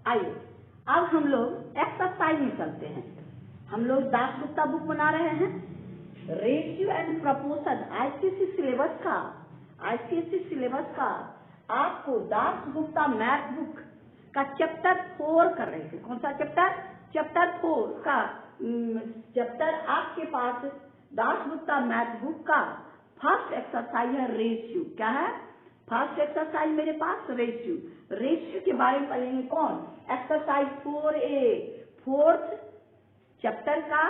आइए अब हम लोग एक्सरसाइज में चलते हैं। हम लोग दासगुप्ता बुक बना रहे हैं, ratio and proportion ICSE syllabus का आपको दासगुप्ता मैथ बुक का चैप्टर 4 कर रहे थे। कौन सा चैप्टर? चैप्टर 4 का चैप्टर आपके पास दासगुप्ता मैथ बुक का फर्स्ट एक्सरसाइज है रेशियो। क्या है फर्स्ट एक्सरसाइज मेरे पास? रेशियो के बारे में पढ़ेंगे। कौन? एक्सरसाइज 4A, फोर्थ चैप्टर का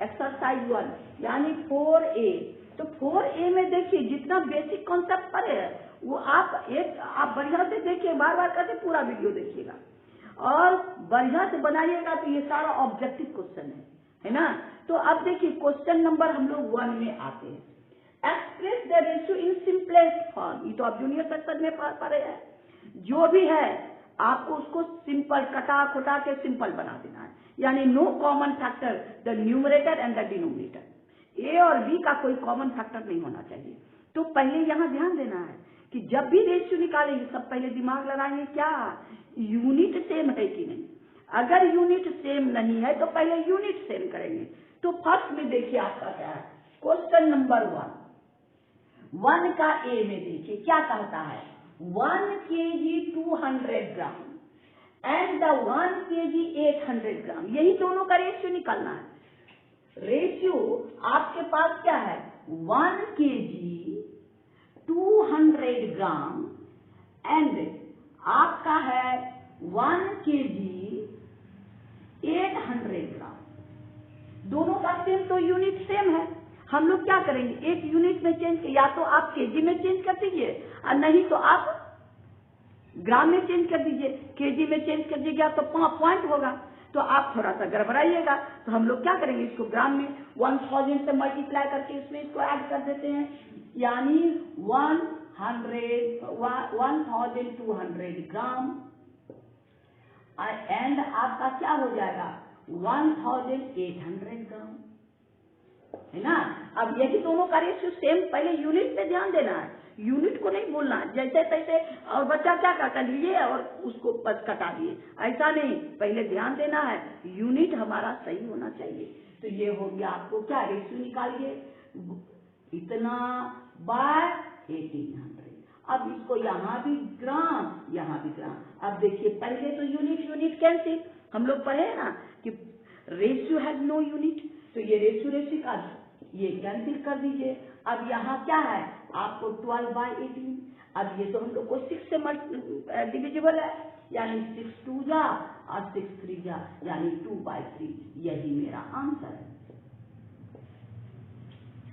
एक्सरसाइज 1 यानी 4A। तो 4A में देखिए जितना बेसिक कॉन्सेप्ट पढ़े वो आप बढ़िया से देखिए, बार बार करके पूरा वीडियो देखिएगा और बढ़िया से बनाइएगा। तो ये सारा ऑब्जेक्टिव क्वेश्चन है ना। तो अब देखिए क्वेश्चन नंबर हम लोग 1 में आते हैं। Express the ratio in simplest form. ये तो आप जूनियर सेक्शन में पढ़े हैं। जो भी है आपको उसको सिंपल कटा खुटा के सिंपल बना देना है, यानी no common factor the numerator and the denominator. A और बी का कोई कॉमन फैक्टर नहीं होना चाहिए। तो पहले यहाँ ध्यान देना है कि जब भी रेशियो निकालेंगे सब पहले दिमाग लगाएंगे क्या यूनिट सेम है कि नहीं। अगर यूनिट सेम नहीं है तो पहले यूनिट सेम करेंगे। तो फर्स्ट में देखिए आपका क्या है, क्वेश्चन नंबर 1 का ए में देखिए क्या कहता है, 1 kg 200 gram and the 1 kg 800 ग्राम। यही दोनों का रेशियो निकालना है। रेशियो आपके पास क्या है, 1 kg 200 ग्राम एंड आपका है 1 kg 800 ग्राम। दोनों का सेम तो यूनिट सेम है। हम लोग क्या करेंगे, एक यूनिट में चेंज, या तो आप केजी में चेंज कर दीजिए और नहीं तो आप ग्राम में चेंज कर दीजिए। केजी में चेंज कर दीजिएगा तो पॉइंट होगा, तो आप थोड़ा सा गड़बड़ाइएगा। तो हम लोग क्या करेंगे, इसको ग्राम में 1000 से मल्टीप्लाई करके इसमें इसको ऐड कर देते हैं, यानी 1200 ग्राम एंड आपका क्या हो जाएगा 1800 ग्राम, है ना। अब यही दोनों का रेशियो सेम, पहले यूनिट पे ध्यान देना है, यूनिट को नहीं भूलना जैसे तैसे। और बच्चा क्या कर लिए और उसको बस कटा दिए, ऐसा नहीं, पहले ध्यान देना है यूनिट हमारा सही होना चाहिए। तो ये हो गया आपको क्या, रेशियो निकालिए इतना बाय 1800। अब इसको यहाँ भी ग्राम यहाँ भी ग्राम। अब देखिए पहले तो यूनिट कैंसिल, हम लोग पढ़े ना कि रेशियो हैज नो यूनिट, तो ये रेशियो का ये कैंसिल कर दीजिए। अब यहाँ क्या है आपको 12/18। अब ये तो हम लोग को 6 से डिविजिबल है, यानी 6 2 जा और 6 3 जा, यानी 2/3। यही मेरा आंसर है।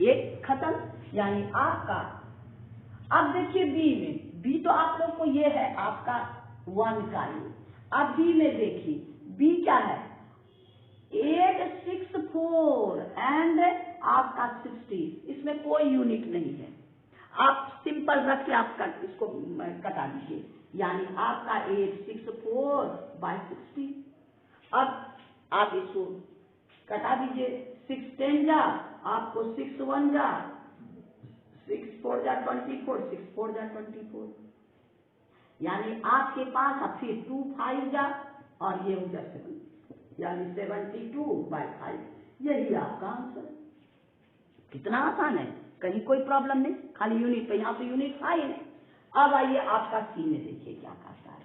एक खत्म, यानी आपका। अब देखिए बी में, बी तो आप लोग को ये है आपका 1 का ये। अब बी में देखिए, बी क्या है 864 एंड आपका 60, इसमें कोई यूनिट नहीं है। आप सिंपल रख के आप इसको कटा दीजिए, यानी आपका 864/60। अब आप इसको कटा दीजिए, 6 10 जा आपको 6 1 जा, 6 4 जा 24, 6 4 जा 24, यानी आपके पास अब फिर 2 5 जा और ये हो जा 7, यानी 72/5। यही आपका आंसर। कितना आसान है, कहीं कोई प्रॉब्लम नहीं, खाली यूनिट पे, यहाँ तो यूनिट फाइन है। अब आइए आपका सी में देखिए क्या कहता है,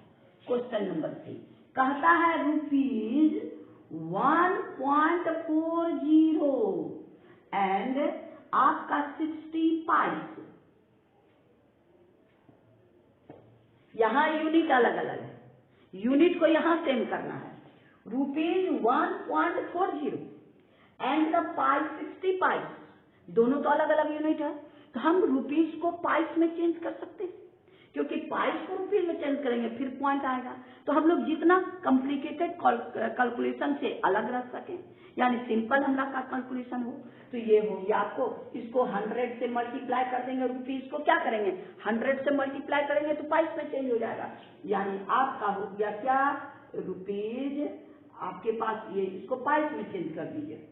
क्वेश्चन नंबर 3 कहता है ₹1.40 एंड आपका 60 पैसे। यहाँ यूनिट अलग अलग है, यूनिट को यहाँ सेम करना है। ₹1.40 एंड द पाइस 60 पाइस, दोनों तो अलग अलग यूनिट है। तो हम रुपीस को पाइस में चेंज कर सकते हैं, क्योंकि पाइस को रुपीस में चेंज करेंगे फिर पॉइंट आएगा। तो हम लोग जितना कॉम्प्लिकेटेड कैलकुलेशन से अलग रख सके, यानी सिंपल हमारा कैलकुलेशन हो। तो ये हो गया आपको, इसको 100 से मल्टीप्लाई कर देंगे, रुपीस को क्या करेंगे 100 से मल्टीप्लाई करेंगे तो पाइस में चेंज हो जाएगा, यानी आपका हो गया क्या रुपीज। आपके पास ये इसको पाइस में चेंज कर दीजिए,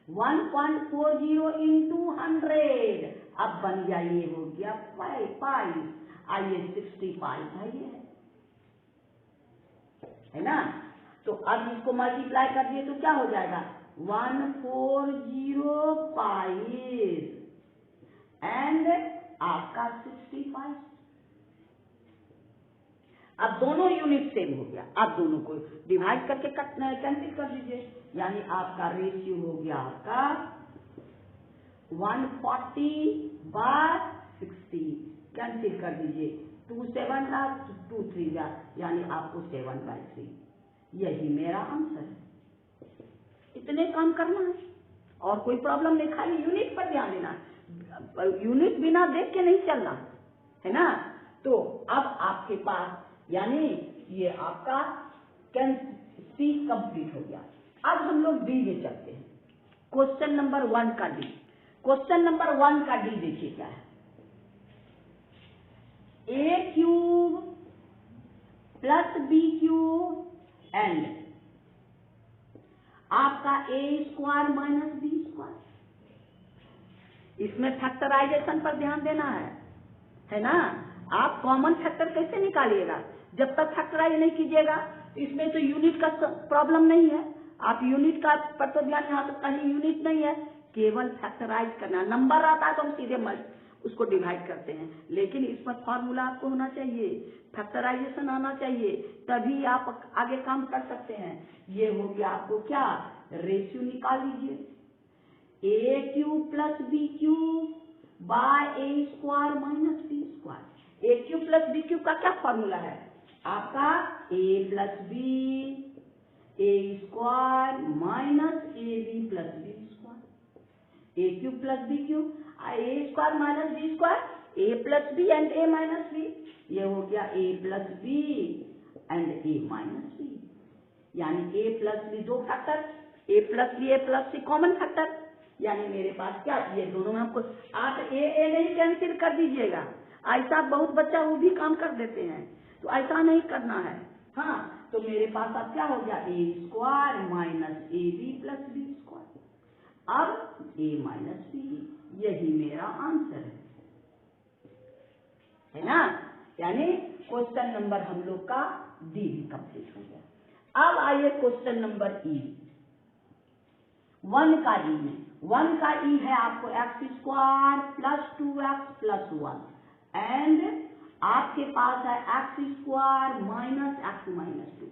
1.40 into 100, अब बन गया ये हो गया पाइस। आइए 60 पाइस है ये, है ना। तो अब इसको मल्टीप्लाई कर दिए तो क्या हो जाएगा 1405 एंड आपका 65। अब दोनों यूनिट सेम हो गया, अब दोनों को डिवाइड करके कैंसिल कर दीजिए, यानी आपका रेशियो हो गया आपका 140/60 कैंसिल कर दीजिए, 2 7 2 3 यानी आपको 7/3। यही मेरा आंसर है। इतने काम करना है और कोई प्रॉब्लम नहीं, खाली यूनिट पर ध्यान देना, यूनिट बिना देख के नहीं चलना है ना। तो अब आपके पास यानी ये आपका सी कंप्लीट हो गया। अब हम लोग डी में चलते हैं, क्वेश्चन नंबर 1 का डी। क्वेश्चन नंबर 1 का डी देखिए क्या है, a³ + b³ एंड आपका a² - b²। इसमें फैक्टराइजेशन पर ध्यान देना है ना। आप कॉमन फैक्टर कैसे निकालिएगा, जब तक फैक्टराइज नहीं कीजिएगा। इसमें तो यूनिट का प्रॉब्लम नहीं है, आप यूनिट का पर तो ध्यान, यहाँ तो कहीं यूनिट नहीं है, केवल फैक्टराइज करना। नंबर आता है तो हम सीधे उसको डिवाइड करते हैं, लेकिन इस पर फॉर्मूला आपको होना चाहिए, फैक्टराइजेशन आना चाहिए, तभी आप आगे काम कर सकते हैं। ये हो गया आपको क्या, रेशियो निकाल लीजिए, a³ + b³ bye a² - b²। a³ + b³ का क्या फॉर्मूला है आपका, a + b a² - ab + b²। a³ + b³ a² - b², a + b and a - b। ये हो गया a + b and a - b, यानी a + b दो factor, a + b a + c common factor, यानी मेरे पास क्या, ये दोनों में आपको आप ए नहीं कैंसिल कर दीजिएगा। ऐसा बहुत बच्चा वो भी काम कर देते हैं, तो ऐसा नहीं करना है। हाँ, तो मेरे पास अब क्या हो गया, a² - ab + b²। अब a - b, यही मेरा आंसर है ना। यानी क्वेश्चन नंबर हम लोग का डी भी कंप्लीट हो गया। अब आइए क्वेश्चन नंबर ई, 1 का ई में। 1 का ई है आपको x² + 2x + 1 एंड आपके पास है x² - x - 2।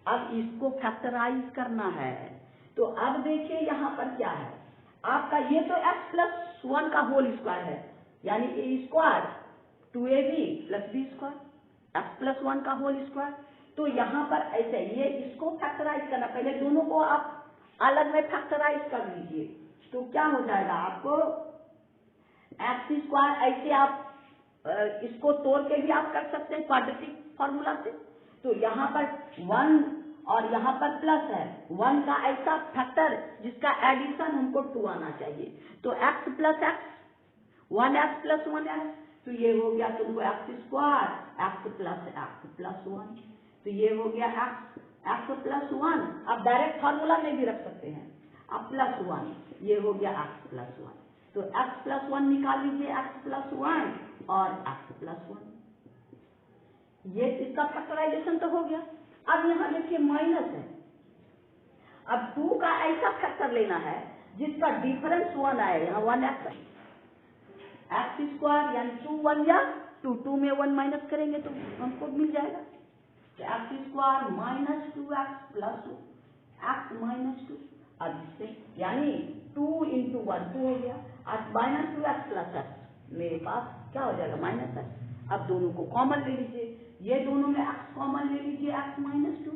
अब इसको फैक्टराइज करना है, तो अब देखिए यहाँ पर क्या है आपका, ये तो x + 1 का होल स्क्वायर है, यानी a² 2ab + b², x + 1 का होल स्क्वायर। तो यहाँ पर ऐसे ये इसको फैक्टराइज करना, पहले दोनों को आप अलग में फैक्टराइज कर लीजिए, तो क्या हो जाएगा आपको x², ऐसे आप इसको तोड़ के भी आप कर सकते हैं क्वाड्रेटिक फॉर्मूला से। तो यहाँ पर 1 और यहाँ पर प्लस है, 1 का ऐसा फैक्टर जिसका एडिशन हमको 2 आना चाहिए, तो x + x 1x + 1x, तो ये हो गया तुमको x² x + 1, तो ये हो गया x + 1। आप डायरेक्ट फार्मूला में भी रख सकते हैं, अब +1, ये हो गया x + 1, तो x + 1 निकाल लीजिए, x + 1 और x + 1, ये इसका फैक्टराइजेशन तो हो गया। अब यहाँ देखिए माइनस है, अब 2 का ऐसा फैक्टर लेना है जिसका डिफरेंस 1 आए, यहाँ 1x है, x² यानी 2 1 या 2 में 1 माइनस करेंगे तो हमको मिल जाएगा, तो x² - 2x + x - 2। अब इससे यानी 2 × 1 2 हो गया, अब -2x + x, मेरे पास क्या हो जाएगा -x। अब दोनों को कॉमन ले लीजिए, ये दोनों में x कॉमन ले लीजिए x - 2,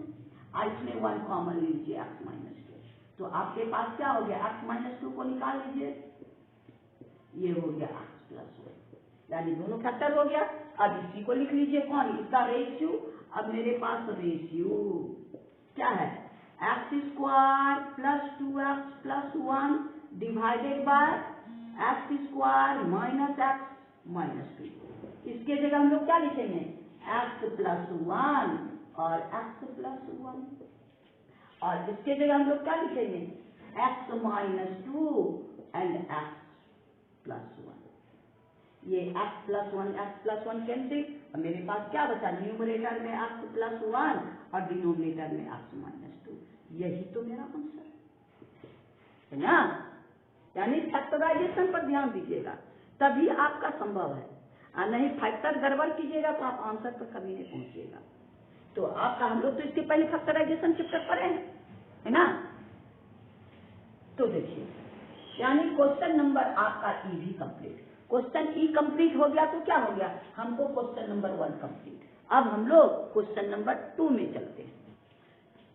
और इसमें 1 कॉमन ले लीजिए x - 2, तो आपके पास क्या हो गया, x - 2 को निकाल लीजिए, ये हो गया x + 1, यानी दोनों फैक्टर हो गया। अब इसी को लिख लीजिए कौन, इसका रेशियो। अब मेरे पास रेशियो क्या है, x² + 2x + 1 divided by x² - x - 2। इसके जगह हम लोग क्या लिखेंगे, x + 1 और x + 1, और इसके जगह हम लोग क्या लिखेंगे, x - 2 एंड x + 1। ये x + 1 कैंसिल, अब मेरे पास क्या बचा, न्यूमरेटर में x प्लस 1 और डिनोमिनेटर में x माइनस 2, यही तो मेरा आंसर है ना। यानी फैक्टराइजेशन पर ध्यान दीजिएगा, तभी आपका संभव है, और नहीं फैक्टर गड़बड़ कीजिएगा तो आप आंसर पर कभी नहीं पहुंचिएगा। तो आपका, हम लोग तो इसके पहले फैक्टराइजेशन चैप्टर पढ़े हैं, है ना। तो देखिए, यानी क्वेश्चन नंबर आपका ई भी कंप्लीट, क्वेश्चन ई कंप्लीट हो गया तो क्या हो गया, हमको क्वेश्चन नंबर 1 कंप्लीट। अब हम लोग क्वेश्चन नंबर 2 में चलते हैं।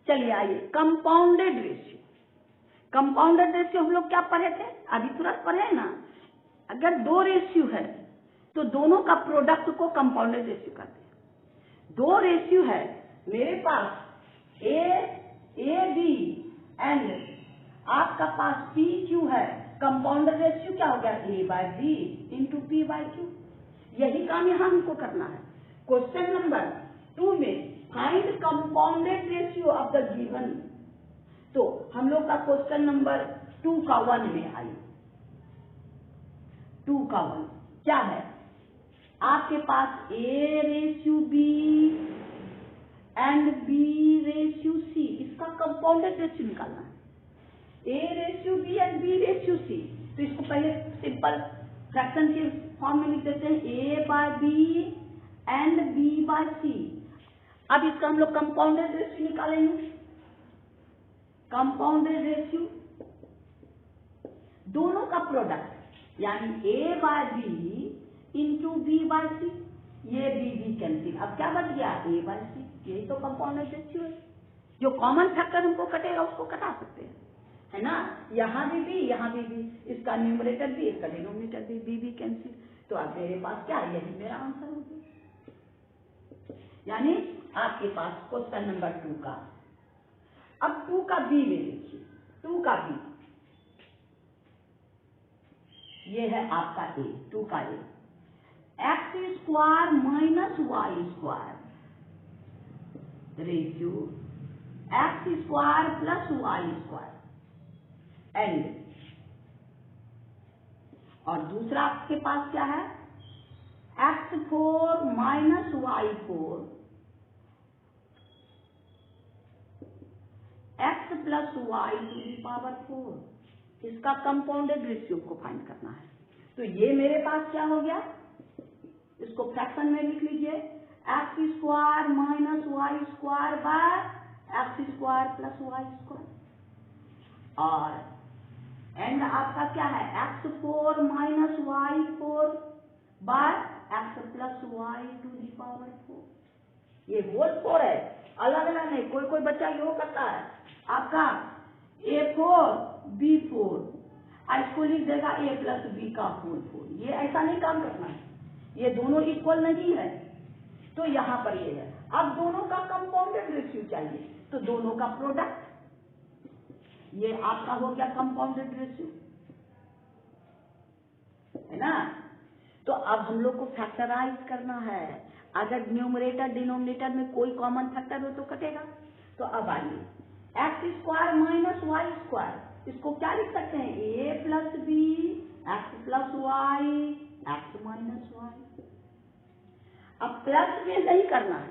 चलिए आइए, कंपाउंडेड रेशियो। कंपाउंडेड रेशियो हम लोग क्या पढ़े थे, अभी तुरंत पढ़े ना। अगर 2 रेशियो है तो दोनों का प्रोडक्ट को कंपाउंडेड रेशियो कहते हैं। 2 रेशियो है मेरे पास, ए बी एंड आपका पास पी क्यू है, कंपाउंडेड रेशियो क्या हो गया, A by B into P by Q. यही काम यहाँ हमको करना है। क्वेश्चन नंबर 2 में find compounded ratio of the given. तो हम लोग का क्वेश्चन नंबर 2 का 1 में आई, 2 का 1 क्या है, आपके पास A ratio B and B ratio C, इसका कंपाउंडेड रेशियो निकालना है। A ratio B and B ratio C, तो इसको पहले सिंपल फ्रैक्शन के फॉर्म में लिख देते हैं, A by B and B by C. अब इसका हम लोग कंपाउंडेड रेशियो निकालेंगे। कंपाउंडेड रेशियो दोनों का प्रोडक्ट, यानी A by B into B by C, ये बी कैंसिल, अब क्या बच गया, ए बाय सी। यही तो कंपाउंडेड रेशियो है। जो कॉमन फैक्टर हमको कटेगा उसको कटा सकते हैं, है ना। यहाँ भी बी, यहाँ भी बी, इसका न्यूमरेटर भी, इसका डिनोमिनेटर भी, बी कैंसिल। तो अब मेरे पास क्या, यही मेरा आंसर हो गया। यानी आपके पास क्वेश्चन नंबर 2 का। अब 2 का बी में देखिए, 2 का बी, ये है आपका ए, 2 का A, X square minus Y square ratio X square plus Y square and, और दूसरा आपके पास क्या है, x4 minus y4 x plus Y to the power 4। इसका कंपाउंडेड रेशियो को फाइंड करना है। तो ये मेरे पास क्या हो गया, इसको फ्रैक्शन में लिख लीजिए, x square minus Y square by x square plus Y square, और एंड आपका क्या है, x4 minus y4 by x plus Y to the power 4। ये होल 4 है, अलग अलग नहीं। कोई कोई बच्चा यो करता है, आपका a4 b4, इसको लिख देगा a प्लस बी का होल 4। ये ऐसा नहीं काम करना है, ये दोनों इक्वल नहीं है। तो यहाँ पर ये है, अब दोनों का कंपाउंडेड रेशियो चाहिए, तो दोनों का प्रोडक्ट, ये आपका हो गया कंपाउंडेड रेशियो, है ना। तो अब हम लोग को फैक्टराइज करना है। अगर न्यूमरेटर डिनोमिनेटर में कोई कॉमन फैक्टर हो तो कटेगा। तो अब आइए, X square minus Y square, इसको क्या लिख सकते हैं, A plus B X plus Y X minus Y. अब प्लस में नहीं करना है,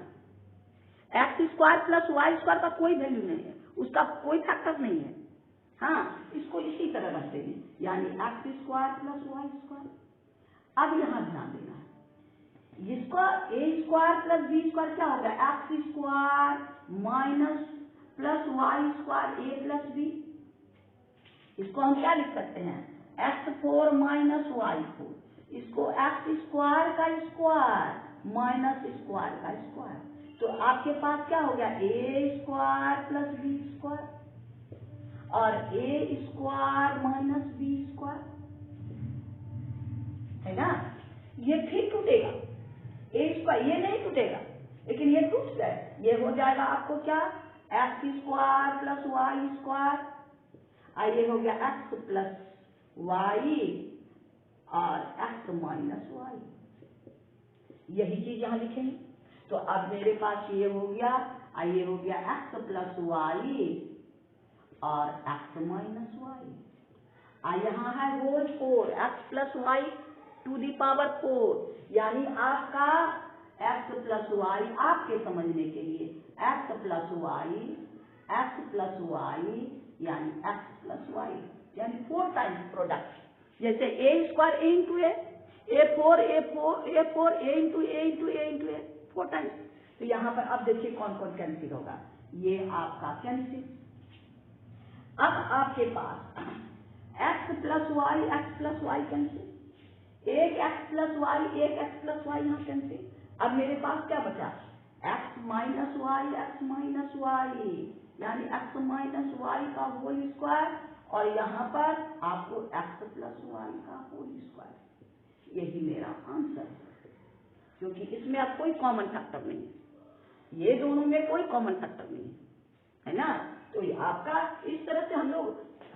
X square plus Y square का कोई वैल्यू नहीं है, उसका कोई फैक्टर नहीं है। हाँ, इसको इसी तरह रखते हैं, यानी X square plus Y square. अब यहाँ ध्यान देना है, जिसको A square plus B square क्या होगा, X square minus plus Y square A plus B. इसको हम क्या लिख सकते हैं, x4 माइनस y4, इसको एक्स स्क्वायर का स्क्वायर माइनस स्क्वायर का स्क्वायर। तो आपके पास क्या हो गया, ए स्क्वायर प्लस बी स्क्वायर और A square minus B square, है ना। ये फिर टूटेगा, ए स्क्वायर ये नहीं टूटेगा, लेकिन ये टूट गए। ये हो जाएगा आपको क्या, x square plus Y square, ये हो गया एक्स प्लस वाई और एक्स माइनस वाई। यही चीज यहाँ लिखेंगे। तो अब मेरे पास ये हो गया, ये हो गया एक्स प्लस वाई और एक्स माइनस वाई। यहाँ है whole 4, x plus Y to the power 4, यानी आपका एक्स प्लस वाई, आपके समझने के लिए एक्स प्लस वाई यानी एक्स प्लस वाई यानी 4 टाइम्स प्रोडक्ट। जैसे ए स्क्वायर ए इंटू ए फोर ए इंटू ए इंटू ए इंटू ए 4 टाइम्स। तो यहाँ पर अब देखिए कौन कौन कैंसिल होगा, ये आपका कैंसिल। अब आपके पास एक्स प्लस वाई कैंसिल, एक एक्स प्लस वाई यहाँ कैंसिल। अब मेरे पास क्या बचा, एक्स माइनस वाई यानी एक्स माइनस वाई का होल स्क्वायर, और यहाँ पर आपको एक्स प्लस वाई का होल स्क्वायर। यही मेरा आंसर है, क्योंकि इसमें अब कोई कॉमन फैक्टर नहीं है, ये दोनों में कोई कॉमन फैक्टर नहीं है ना। तो ये आपका इस तरह से हम लोग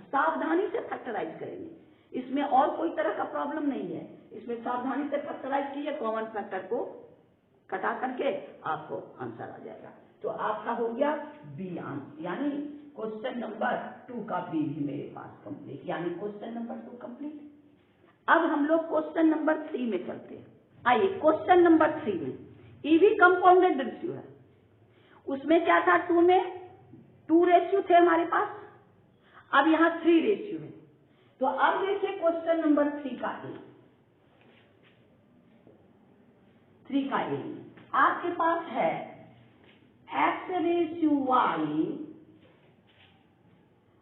सावधानी से फैक्टराइज करेंगे, इसमें और कोई तरह का प्रॉब्लम नहीं है। इसमें सावधानी से फैक्टराइज कीजिए, कॉमन फैक्टर को कटा करके आपको आंसर आ जाएगा। तो आपका हो गया बी आंसर, यानी क्वेश्चन नंबर 2 का बी भी मेरे पास कंप्लीट, यानी क्वेश्चन नंबर 2 कंप्लीट। अब हम लोग क्वेश्चन नंबर 3 में चलते हैं। आइए क्वेश्चन नंबर 3 में ईवी कंपाउंडेड रेशियो है, उसमें क्या था, 2 में 2 रेशियो थे हमारे पास, अब यहाँ 3 रेशियो है। तो अब देखिए क्वेश्चन नंबर 3 का ए आपके पास है x ratio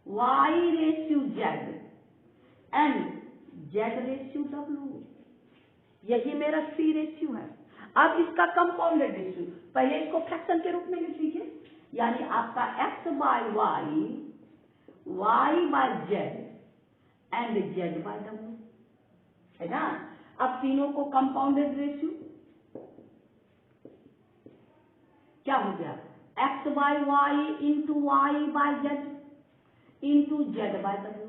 y ratio z and z ratio w, यही मेरा 3 रेशियो है। अब इसका कंपाउंडेड रेशियो, पहले इसको फ्रैक्शन के रूप में लिख लीजिए, यानी आपका x by y by z and z by w, है ना। अब तीनों को कंपाउंडेड रेशियो क्या हो गया, x by y into y by z into z by डब्ल्यू।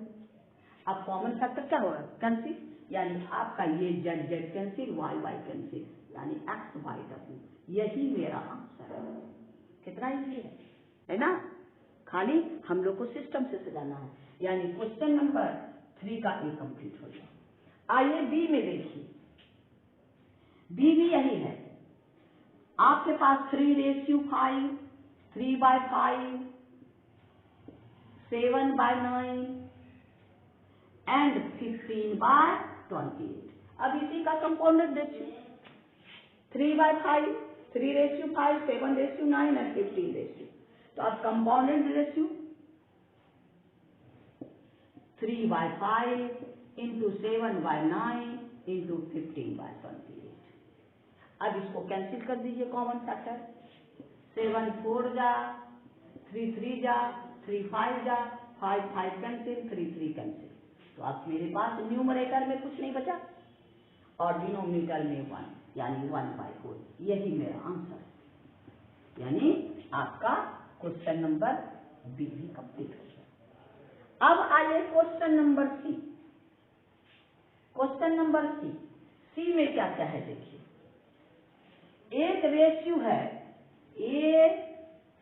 अब कॉमन फैक्टर क्या होगा, कैंसिल, यानी आपका ये z z cancel, y y cancel, यानी x बाय डब्ल्यू। यही मेरा आंसर है। कितना इजी है ना। खाली हम लोग को सिस्टम से सजाना है, यानी क्वेश्चन नंबर 3 का ए कंप्लीट हो गया। आइए बी में देखिए, बी भी यही है, आपके पास 3 ratio 5, 3 by 5, 7 by 9 and 15 by 28। अब इसी का compounded ratio 3 by 5, 3 ratio 5, 7 ratio 9 and 15 ratio. तो अब compounded ratio 3 by 5 into 7 by 9 into 15 by 28। अब इसको कैंसिल कर दीजिए, कॉमन फैक्टर 7 4 जा, 3 3 जा, 3 5 जा, 5 5 कैंसिल, 3 3 कैंसिल। तो अब मेरे पास न्यूमरेटर में कुछ नहीं बचा और डिनोमिनेटर में 1, यानी 1/4। यही मेरा आंसर है, यानी आपका क्वेश्चन नंबर बी भी कंप्लीट हो गया। अब आइए question number C. Question number C में क्या क्या है देखिए, एक रेशियो है a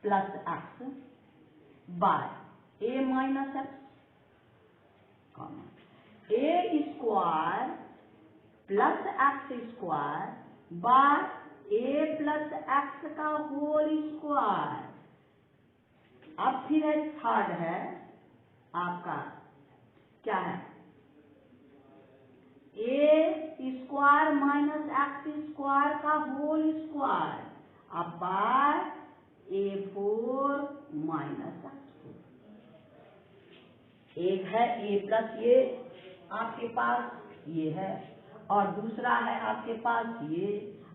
plus x by a minus x, a square plus x square by a plus x का होल स्क्वायर। अब फिर है थर्ड है आपका क्या है, ए स्क्वायर माइनस एक्स स्क्वायर का होल स्क्वायर, अब बाय A4 माइनस एक्स। एक है ए प्लस ये आपके पास ये है, और दूसरा है आपके पास ये,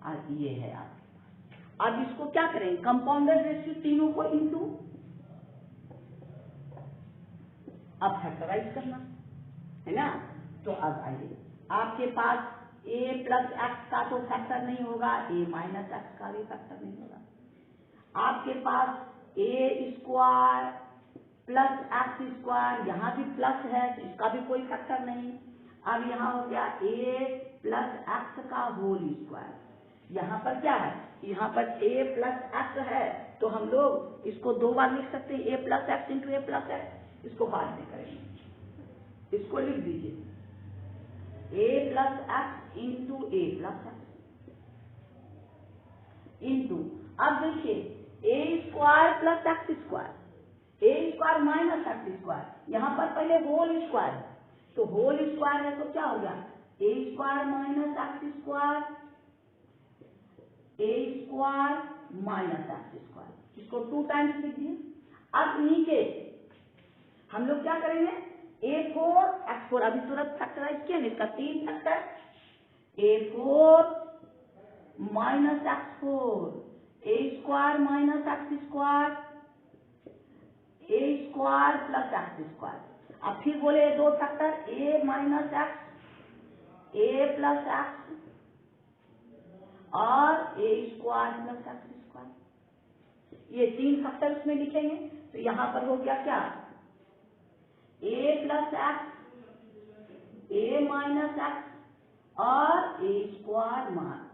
और ये है आपके पास। अब इसको क्या करें, कंपाउंडेड रेशियो तीनों को इंटू, अब फैक्टराइज करना है ना। तो अब आइए, आपके पास a प्लस एक्स का तो फैक्टर नहीं होगा, a माइनस एक्स का भी फैक्टर नहीं होगा। आपके पास a square plus x square, यहाँ भी प्लस है तो इसका भी कोई फैक्टर नहीं। अब यहाँ हो गया a प्लस एक्स का होल स्क्वायर, यहाँ पर क्या है, यहाँ पर a प्लस एक्स है तो हम लोग इसको 2 बार लिख सकते हैं, a plus x into a plus x. इसको बाद में करेंगे, इसको लिख दीजिए a plus x into a plus x, into, अब देखिए ए square plus x square, A square minus x square, यहाँ पर पहले होल स्क्वायर, तो होल स्क्वायर है तो क्या हो गया ए square minus x square, A square minus x square, इसको 2 टाइम्स लिख दिए। अब नीचे हम लोग क्या करेंगे, a4 x4 अभी तुरंत फैक्टराइज किया, इसका 3 factor, a4 minus x4, A square minus x square, A square plus x square. अब फिर बोले 2 factor, A minus x, A plus x और A square plus x square, ये 3 फैक्टर उसमें लिखेंगे। तो यहां पर हो गया क्या, A plus X, A minus X और A square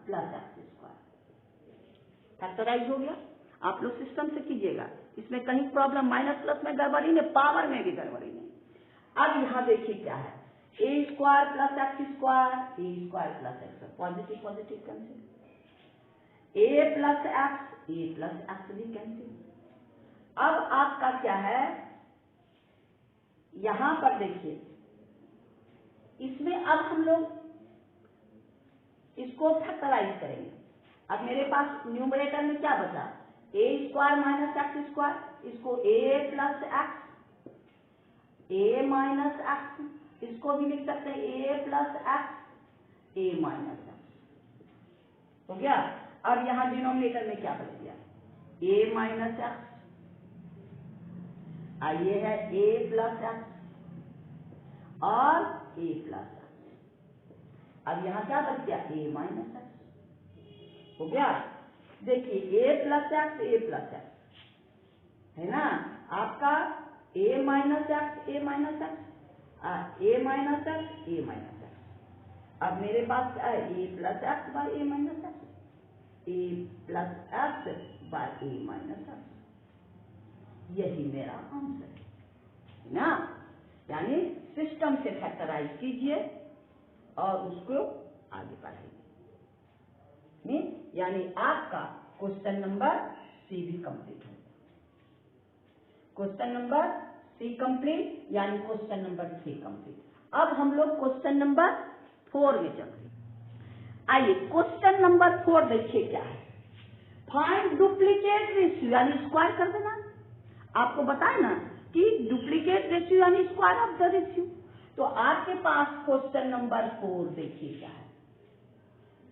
plus x square, factorise हो गया। आप लोग सिस्टम से कीजिएगा, इसमें कहीं प्रॉब्लम माइनस प्लस में गड़बड़ी नहीं, पावर में भी गड़बड़ी नहीं। अब यहाँ देखिए क्या है, ए square plus x square, A square plus X, positive positive cancel, A plus X, A plus X भी कैंसिल। अब आपका क्या है, यहां पर देखिए, इसमें अब हम लोग इसको फैक्टराइज करेंगे। अब मेरे पास न्यूमरेटर में क्या बचा, ए स्क्वायर माइनस एक्स स्क्वायर, इसको ए plus X, A minus x, इसको भी लिख सकते हैं A plus X, A minus x, हो गया। अब यहां डिनोमिनेटर में क्या बच गया, ए माइनस एक्स, ये है ए प्लस एक्स और ए प्लस एक्स। अब यहां क्या बच गया, ए माइनस एक्स, हो गया। देखिए ए plus X, A plus x है ना, आपका ए minus x, A minus x, A minus x, A minus x. अब मेरे पास क्या है, ए plus x bye A minus x, A plus x bye A minus x, यही मेरा आंसर है ना। यानी सिस्टम से फैक्टराइज कीजिए और उसको आगे बढ़ाइए, यानी आपका क्वेश्चन नंबर सी भी कंप्लीट हो। क्वेश्चन नंबर सी कंप्लीट, यानी क्वेश्चन नंबर 3 कंप्लीट। अब हम लोग क्वेश्चन नंबर 4 में चलते हैं। आइए क्वेश्चन नंबर 4 देखिए क्या है, फाइंड डुप्लीकेट रेशियो, यानी स्क्वायर कर देना। आपको बताए ना कि डुप्लीकेट रेशियो यानी स्क्वायर ऑफ द रेशियो। तो आपके पास क्वेश्चन नंबर 4 देखिए क्या है,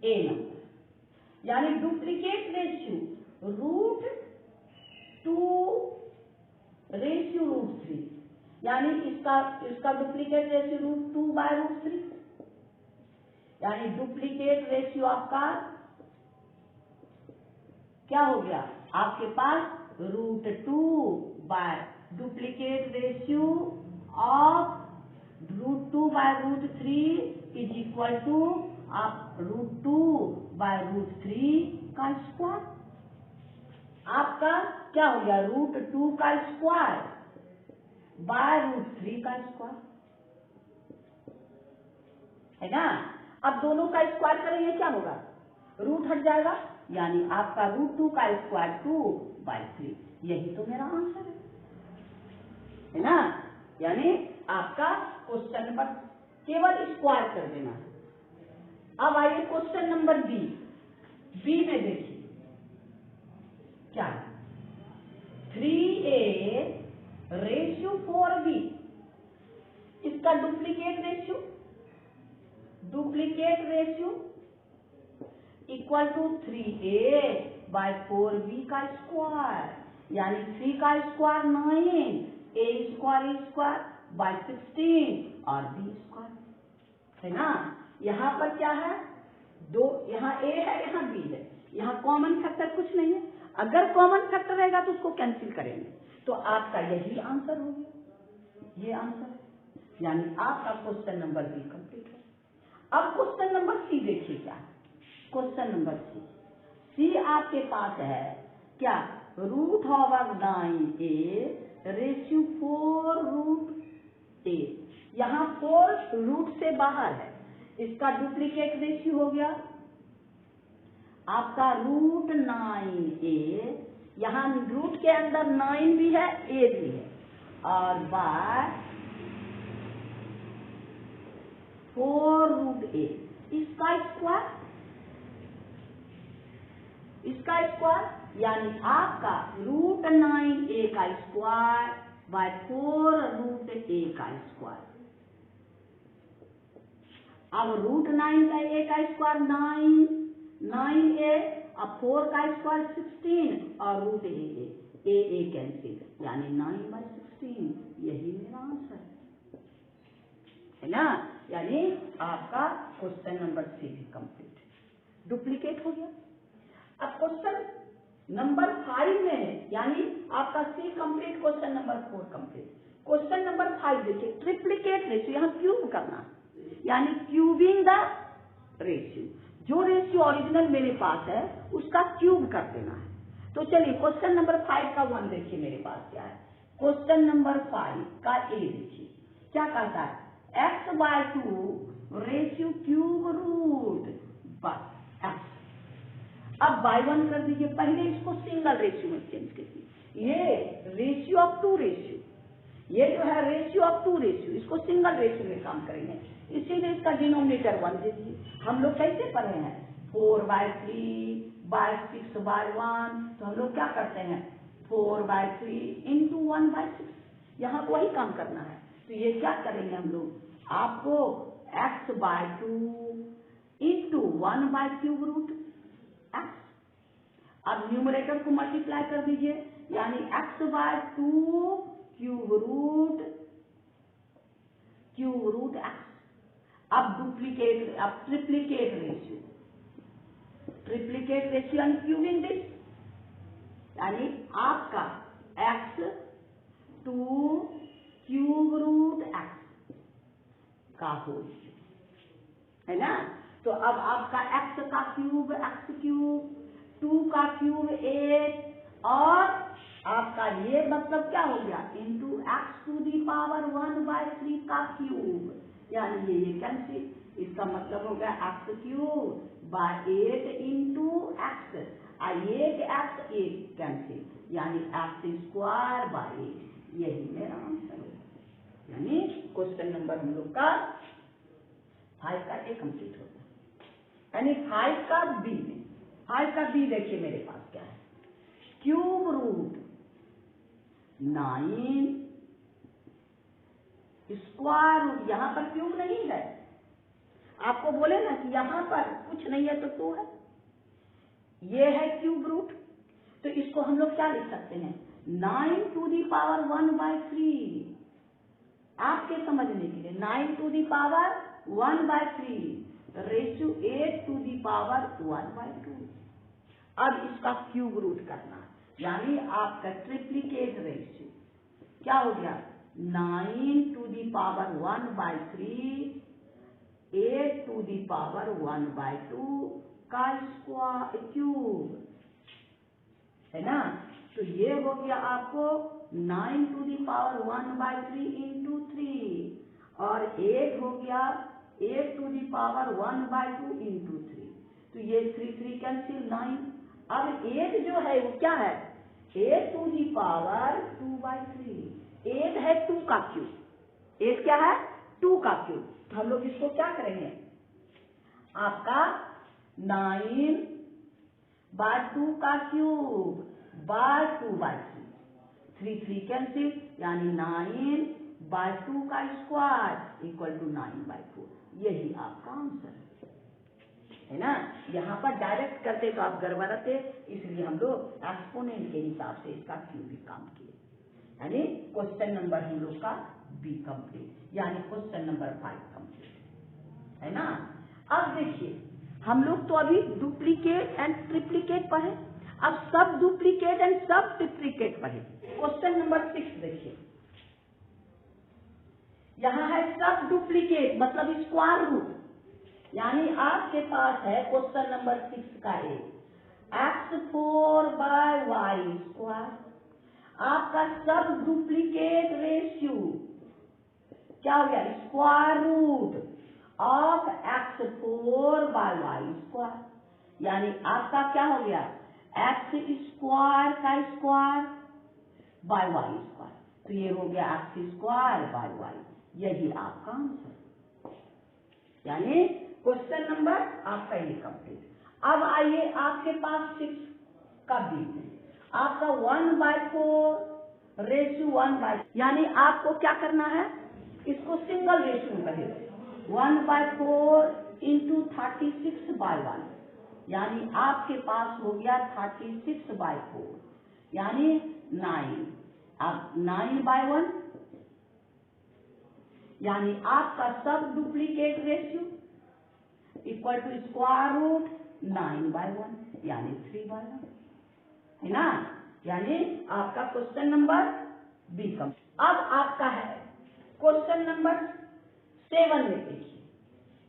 ए नंबर, यानी डुप्लीकेट रेशियो √2 यानी इसका डुप्लीकेट रेशियो √2/√3, यानी डुप्लीकेट रेशियो आपका क्या हो गया, आपके पास √2 duplicate ratio of √2/√3 is equal to आप √2/√3 का स्क्वायर। आपका क्या हो गया, √2 का स्क्वायर /√3 का स्क्वायर, है ना। अब दोनों का स्क्वायर करेंगे क्या होगा, रूट हट जाएगा, यानी आपका √2 का स्क्वायर 2/3, यही तो मेरा आंसर है ना। यानी आपका क्वेश्चन नंबर केवल स्क्वायर कर देना है। अब आइए क्वेश्चन नंबर बी में देखिए क्या है, 3a रेशियो 4b, इसका duplicate ratio equal to 3a/4b का स्क्वायर, यानी 3 का स्क्वायर 9, a स्क्वायर बाय 16 और b स्क्वायर, है ना। यहाँ पर क्या है, दो, यहाँ a है यहाँ b है, यहाँ कॉमन फैक्टर कुछ नहीं है। अगर कॉमन फैक्टर रहेगा तो उसको कैंसिल करेंगे, तो आपका यही आंसर हो गया, ये आंसर है, यानी आपका क्वेश्चन नंबर बी कंप्लीट है। अब क्वेश्चन नंबर सी देखिए क्या है, क्वेश्चन नंबर सी आपके पास है क्या, √9a रेशियो 4√a, यहाँ 4 रूट से बाहर है, इसका डुप्लीकेट रेशियो हो गया आपका रूट 9a, यहाँ रूट के अंदर 9 भी है, a भी है, और बाय 4 रूट a, इसका स्क्वायर यानी आपका रूट 9a का स्क्वायर बाय 4 रूट a का स्क्वायर। अब रूट 9 का a का स्क्वायर 9a, अब 4 का स्क्वायर 16 और रूट a कैंसिल, यानी 9/16, यही मेरा आंसर है ना। यानी आपका क्वेश्चन नंबर 3 भी कंप्लीट, डुप्लीकेट हो गया। अब क्वेश्चन नंबर 5 में है, यानी आपका 3 complete, question number 4 complete. Question number 5 देखिए, ट्रिप्लिकेट रेशियो, यहाँ क्यूब करना, यानी क्यूबिंग द रेशियो, जो रेशियो ओरिजिनल मेरे पास है उसका क्यूब कर देना है। तो चलिए क्वेश्चन नंबर 5 का 1 देखिए मेरे पास क्या है। क्वेश्चन नंबर 5 का ए देखिए क्या कहता है, x/2 ratio cube root by x। अब बाय 1 कर दीजिए, पहले इसको सिंगल रेशियो में चेंज कीजिए, ये रेशियो ऑफ 2 रेशियो, ये जो है रेशियो ऑफ 2 रेशियो, इसको सिंगल रेशियो में काम करेंगे, इसीलिए इसका डिनोमिनेटर 1 दे दीजिए। हम लोग कैसे पढ़े हैं, 4/3 बाय 6/1, तो हम लोग क्या करते हैं 4/3 इंटू 1/6, यहाँ वही काम करना है। तो ये क्या करेंगे हम लोग, आपको x/2 इंटू 1/3 रूट x। अब न्यूमरेटर को मल्टीप्लाई कर दीजिए, यानी x/2 क्यूब रूट x। अब triplicate ratio and cubing this, यानी आपका x/2 क्यूब रूट x का होल, है ना। तो अब आपका x का क्यूब x क्यूब, 2 का क्यूब 8, और आपका ये मतलब क्या हो गया, इंटू x⁴ का क्यूब, यानी ये कैंसिल, इसका मतलब हो गया x³ bye 8 into x, 8x 8 cancel, यानी x² बाय 8, यही मेरा आंसर है। यानी क्वेश्चन नंबर हम लोग का 5 का ए कंप्लीट हो गया। यानी 5 का बी देखिए मेरे पास क्या है, क्यूब रूट 9 स्क्वायर रूट, यहाँ पर क्यूब नहीं है, आपको बोले ना कि यहाँ पर कुछ नहीं है तो 2 है, ये है क्यूब रूट, तो इसको हम लोग क्या लिख सकते हैं 9⁻⁴ आपके समझने के लिए 9⁻⁴ रेशियो 8⁻⁴ अब इसका क्यूब रूट करना, यानी आपका ट्रिप्लिकेट रेशियो क्या हो गया 9⁻⁴ 8⁻⁴ का क्यूब, है ना। तो ये हो गया आपको 9⁻⁴ इंटू 3, और 8 हो गया 8⁻⁴ इंटू 3, तो ये 3 कैंसिल 9। अब 8 जो है वो क्या है 8⁻²/3, 8 है 2 का क्यूब, 8 क्या है 2 का क्यूब, तो हम लोग इसको क्या करेंगे, आपका 9/2 का क्यूब बाय 2/3, 3 कैंसिल, यानी 9/2 का स्क्वायर इक्वल टू 9/4, यही आपका आंसर है ना। यहाँ पर डायरेक्ट करते तो आप गड़बड़ाते, इसलिए हम लोग एक्सपोनेंट के हिसाब से इसका क्यूब भी काम किए, यानी क्वेश्चन नंबर हम लोग का बी कंप्लीट, यानी क्वेश्चन नंबर 5 कंप्लीट, है ना। अब देखिए हम लोग तो अभी डुप्लीकेट एंड ट्रिप्लीकेट पढ़े, अब सब डुप्लीकेट एंड सब ट्रिप्लीकेट पढ़े। क्वेश्चन नंबर 6 देखिए, यहाँ है सब डुप्लीकेट मतलब स्क्वायर रूट, यानी आपके पास है क्वेश्चन नंबर 6 का x4/y², आपका सब डुप्लीकेट रेशियो क्या हो गया स्क्वायर रूट ऑफ x4/y², यानी आपका क्या हो गया, एक्स स्क्वायर का स्क्वायर बाय वाई स्क्वायर, तो ये हो गया एक्स स्क्वायर बाय वाई, यही आपका आंसर। यानी क्वेश्चन नंबर आपका ये कंप्लीट। अब आइए आपके पास 6 का बी है, आपका 1/4 यानी आपको क्या करना है, इसको सिंगल रेशियो में करेंगे। 1/4 इंटू 36/1, यानी आपके पास हो गया 36/4 यानी 9। अब 9/1 यानी आपका सब duplicate ratio equal to square root 9/1 यानी 3/1 है ना। यानी आपका क्वेश्चन नंबर बी कम। अब आपका है क्वेश्चन नंबर 7 में देखिए,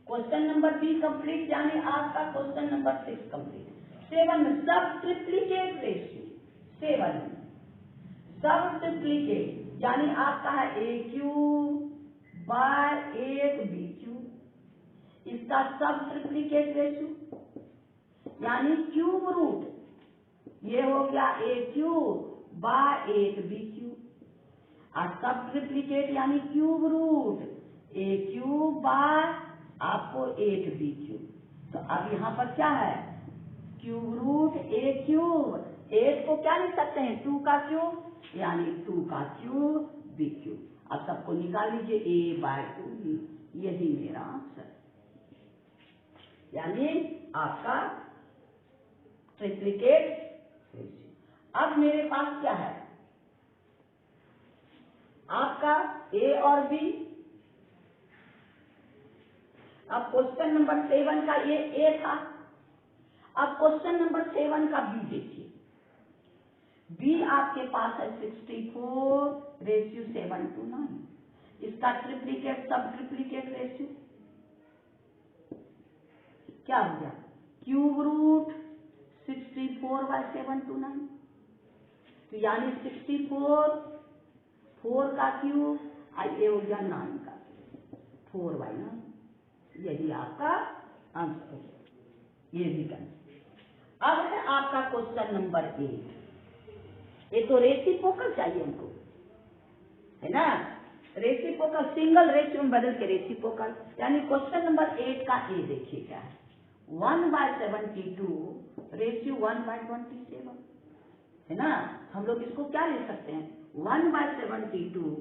क्वेश्चन नंबर बी कंप्लीट, यानी आपका क्वेश्चन नंबर 6 कंप्लीट। 7 में सब ट्रिप्लीकेट रेशियो, 7 में सब ट्रिप्लीकेट यानी आपका है AQ/8BQ, इसका सब ट्रिप्लीकेट रेशियो यानी क्यूब रूट, ये हो गया AQ/8BQ, और सब ट्रिप्लीकेट यानी क्यूब रूट AQ/आपको 8BQ। तो अब यहाँ पर क्या है, क्यूब रूट AQ, 8 को क्या लिख सकते हैं 2 का क्यूब यानी 2 का क्यूब BQ। अब सबको निकाल लीजिए A/2, यही मेरा आंसर, यानी आपका ट्रिप्लीकेट रेशियो। अब मेरे पास क्या है, आपका A और B। अब क्वेश्चन नंबर 7 का ये A था, अब क्वेश्चन नंबर 7 का B देखिए। B आपके पास है 64:7:9, इसका ट्रिप्लीकेट सब ट्रिप्लीकेट रेशियो क्या हो गया, क्यूब रूट 64/7:9, तो यानी 64 4 का क्यूब और ये हो गया 9 का 4/9, यही आपका आंसर है, ये भी करना। अब है आपका क्वेश्चन नंबर 8, ये तो रेसिप्रोकल चाहिए हमको, है ना, रेसिप्रोकल सिंगल रेशियो में बदल के रेसिप्रोकल, यानी क्वेश्चन नंबर 8 का ए देखिए क्या है, 1/72:1/27 है ना। हम लोग इसको क्या ले सकते हैं 1/72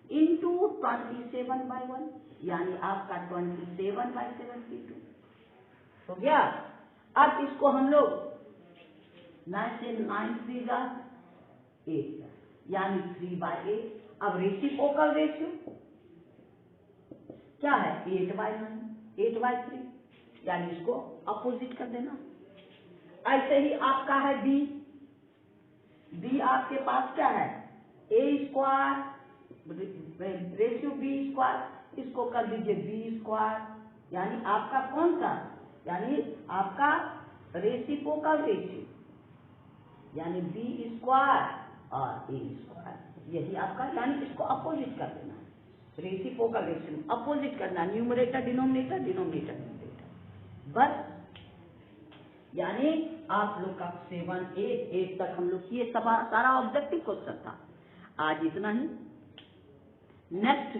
इंटू 27/1 यानी आपका 27/72 हो गया। अब इसको हम लोग 9 से 9 3 जा 8 यानी 3/8। अब रेसिप्रोकल रेशियो क्या है 8/9 8/3 यानी इसको अपोजिट कर देना। ऐसे ही आपका है बी, बी आपके पास क्या है A square ratio B square, इसको कर दीजिए B स्क्वायर, यानी आपका कौन सा, यानी आपका रेसिप्रोकल रेशियो यानी B स्क्वायर और A स्क्वायर, यही आपका, यानी इसको अपोजिट कर देना, रेसिप्रोकल रेशियो अपोजिट करना, न्यूमरेटर डिनोमिनेटर डिनोमिनेटर न्यूमरेटर, बस। यानी आप लोग का 7 8 तक हम लोग ये सारा ऑब्जेक्टिव क्वेश्चन था। आज इतना ही, नेक्स्ट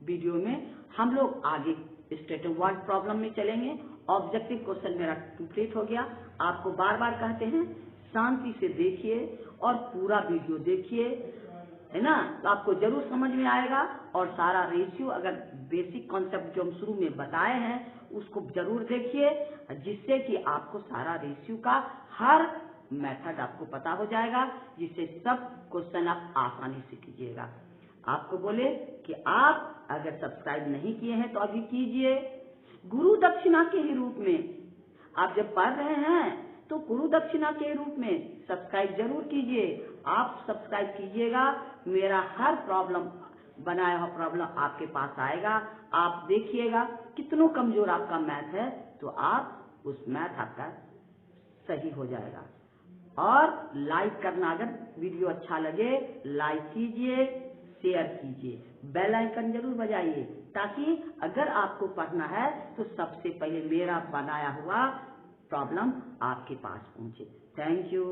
वीडियो में हम लोग आगे स्टेटमेंट वर्ड प्रॉब्लम में चलेंगे। ऑब्जेक्टिव क्वेश्चन मेरा कंप्लीट हो गया। आपको बार बार कहते हैं शांति से देखिए और पूरा वीडियो देखिए, है ना, तो आपको जरूर समझ में आएगा। और सारा रेशियो अगर बेसिक कॉन्सेप्ट जो हम शुरू में बताए हैं उसको जरूर देखिए, जिससे कि आपको सारा रेशियो का हर मेथड आपको पता हो जाएगा, जिससे सब क्वेश्चन आप आसानी से कीजिएगा। आपको बोले कि आप अगर सब्सक्राइब नहीं किए हैं तो अभी कीजिए। गुरु दक्षिणा के ही रूप में आप जब पढ़ रहे हैं तो गुरु दक्षिणा के रूप में सब्सक्राइब जरूर कीजिए। आप सब्सक्राइब कीजिएगा, मेरा हर प्रॉब्लम बनाया हुआ प्रॉब्लम आपके पास आएगा। आप देखिएगा कितना कमजोर आपका मैथ है, तो आप उस मैथ आपका सही हो जाएगा। और लाइक करना, अगर वीडियो अच्छा लगे लाइक कीजिए, शेयर कीजिए, बेल आइकन जरूर बजाइए, ताकि अगर आपको पढ़ना है तो सबसे पहले मेरा बनाया हुआ प्रॉब्लम आपके पास पहुंचे। Thank you.